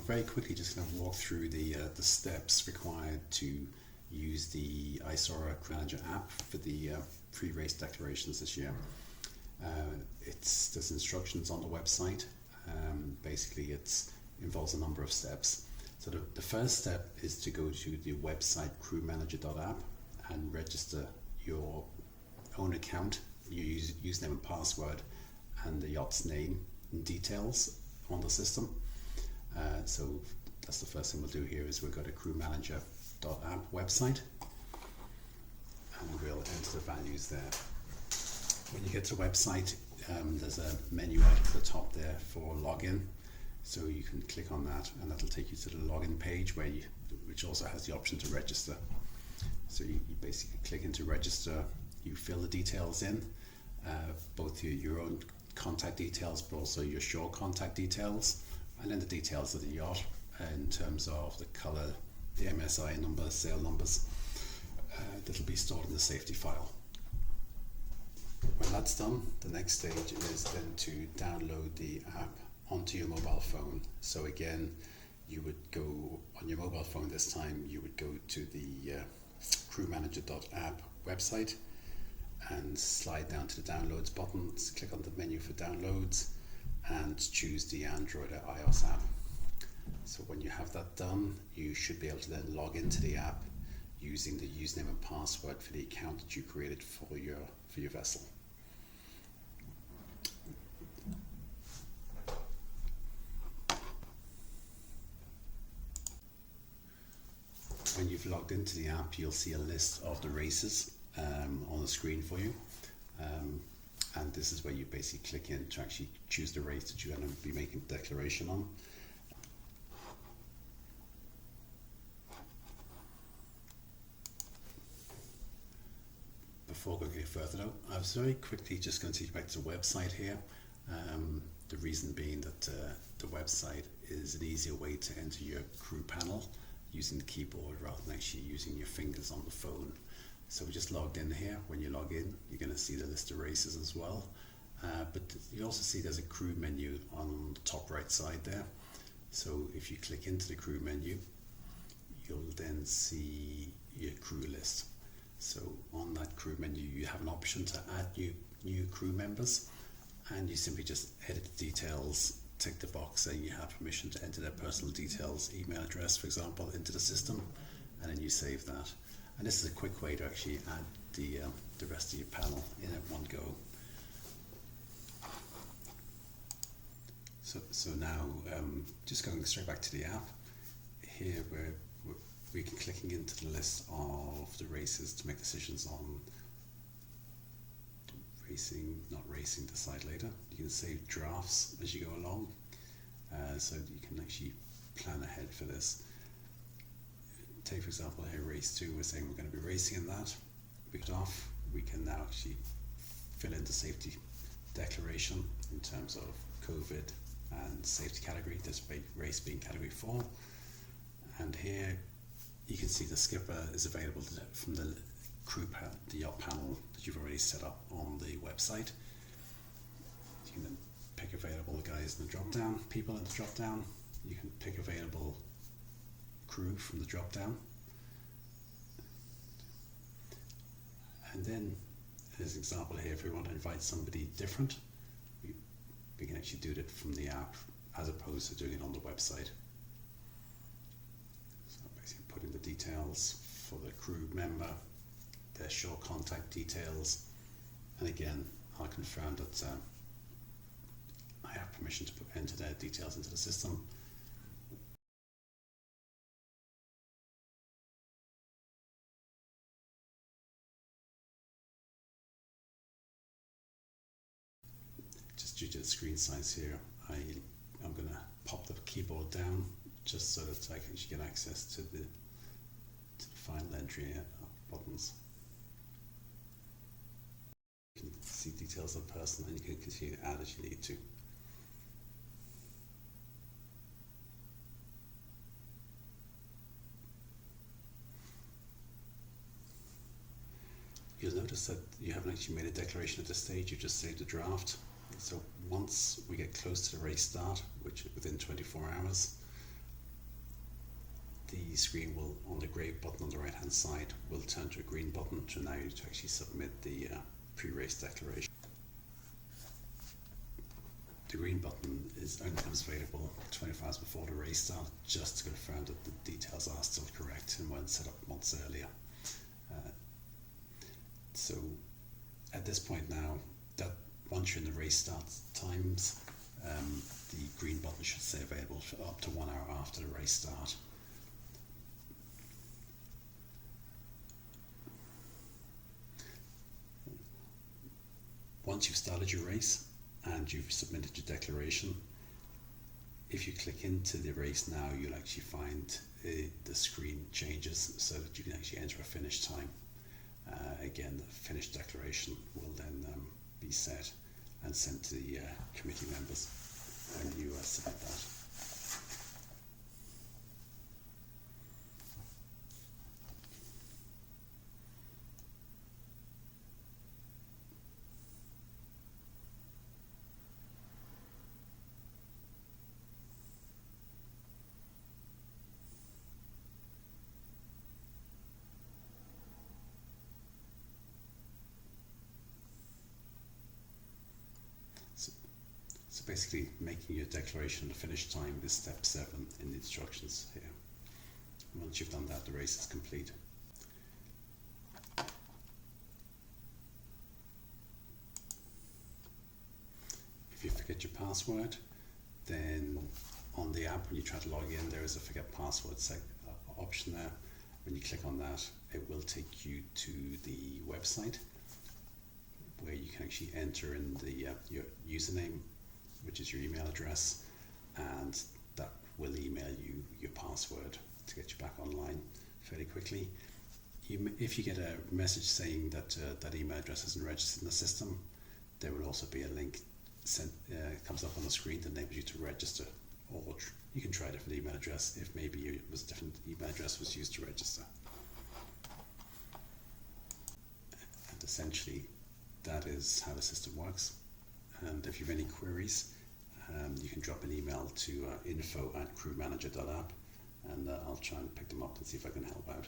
very quickly just going to walk through the steps required to use the ISORA crewmanager app for the pre-race declarations this year. There's instructions on the website. Basically, it involves a number of steps. So the first step is to go to the website crewmanager.app and register your own account, your username and password, and the yacht's name and details on the system. So that's the first thing we'll do here is we'll go to crewmanager.app website and we'll enter the values there. When you get to the website, there's a menu right at the top there for login. So you can click on that and that'll take you to the login page which also has the option to register. So you basically click into register, you fill the details in, both your own contact details but also your shore contact details, and then the details of the yacht in terms of the colour, the MSI number, sail numbers, that'll be stored in the safety file. When that's done, the next stage is then to download the app onto your mobile phone. So again, you would go on your mobile phone this time, you would go to the crewmanager.app website and slide down to the downloads button, click on the menu for downloads and choose the Android or iOS app. So when you have that done, you should be able to then log into the app using the username and password for the account that you created for your vessel. When you've logged into the app, you'll see a list of the races on the screen for you. And this is where you basically click in to actually choose the race that you're going to be making a declaration on. Before going any further though, I was very quickly just going to take you back to the website here. The reason being that the website is an easier way to enter your crew panel using the keyboard rather than actually using your fingers on the phone. So we just logged in here. When you log in, you're going to see the list of races as well. But you also see there's a crew menu on the top right side there. So if you click into the crew menu, you'll then see your crew list. So on that crew menu, you have an option to add new crew members, and you simply just edit the details, tick the box saying you have permission to enter their personal details, email address, for example, into the system, and then you save that. And this is a quick way to actually add the rest of your panel in at one go. So now, just going straight back to the app, here we can clicking into the list of the races to make decisions on racing, not racing, decide later. You can save drafts as you go along, so you can actually plan ahead for this. Take for example here race 2, we're saying we're going to be racing in that. We get off, we can now actually fill in the safety declaration in terms of COVID and safety category, this race being category 4. And here you can see the skipper is available from the the yacht panel that you've already set up on the website. You can then pick available guys in the drop down, people in the drop down. You can pick available crew from the drop down. And then as an example here, if we want to invite somebody different, we can actually do that from the app as opposed to doing it on the website. So basically put in the details for the crew member, their shore contact details, and again I'll confirm that I have permission to enter their details into the system. Just due to the screen size here, I'm going to pop the keyboard down just so that I can actually get access to the final entry buttons. You can see details of the person and you can continue to add as you need to. You'll notice that you haven't actually made a declaration at this stage, you've just saved a draft. So once we get close to the race start, which is within 24 hours, the screen will, on the grey button on the right hand side, will turn to a green button to allow you to actually submit the pre-race declaration. The green button only becomes available 24 hours before the race start, just to confirm that the details are still correct and weren't set up months earlier. So at this point now, that once you're in the race start times, the green button should stay available for up to 1 hour after the race start. Once you've started your race and you've submitted your declaration, if you click into the race now, you'll actually find the screen changes so that you can actually enter a finish time. Again, the finished declaration will then be set and sent to the committee members, and you submit that. So basically, making your declaration the finish time is step 7 in the instructions here. Once you've done that, the race is complete. If you forget your password, then on the app, when you try to log in, there is a forget password option there. When you click on that, it will take you to the website where you can actually enter in your username, which is your email address, and that will email you your password to get you back online fairly quickly. If you get a message saying that that email address isn't registered in the system, there will also be a link comes up on the screen that enables you to register, or you can try a different email address if maybe a different email address was used to register. And essentially, that is how the system works. And if you have any queries, you can drop an email to info@crewmanager.app, and I'll try and pick them up and see if I can help out.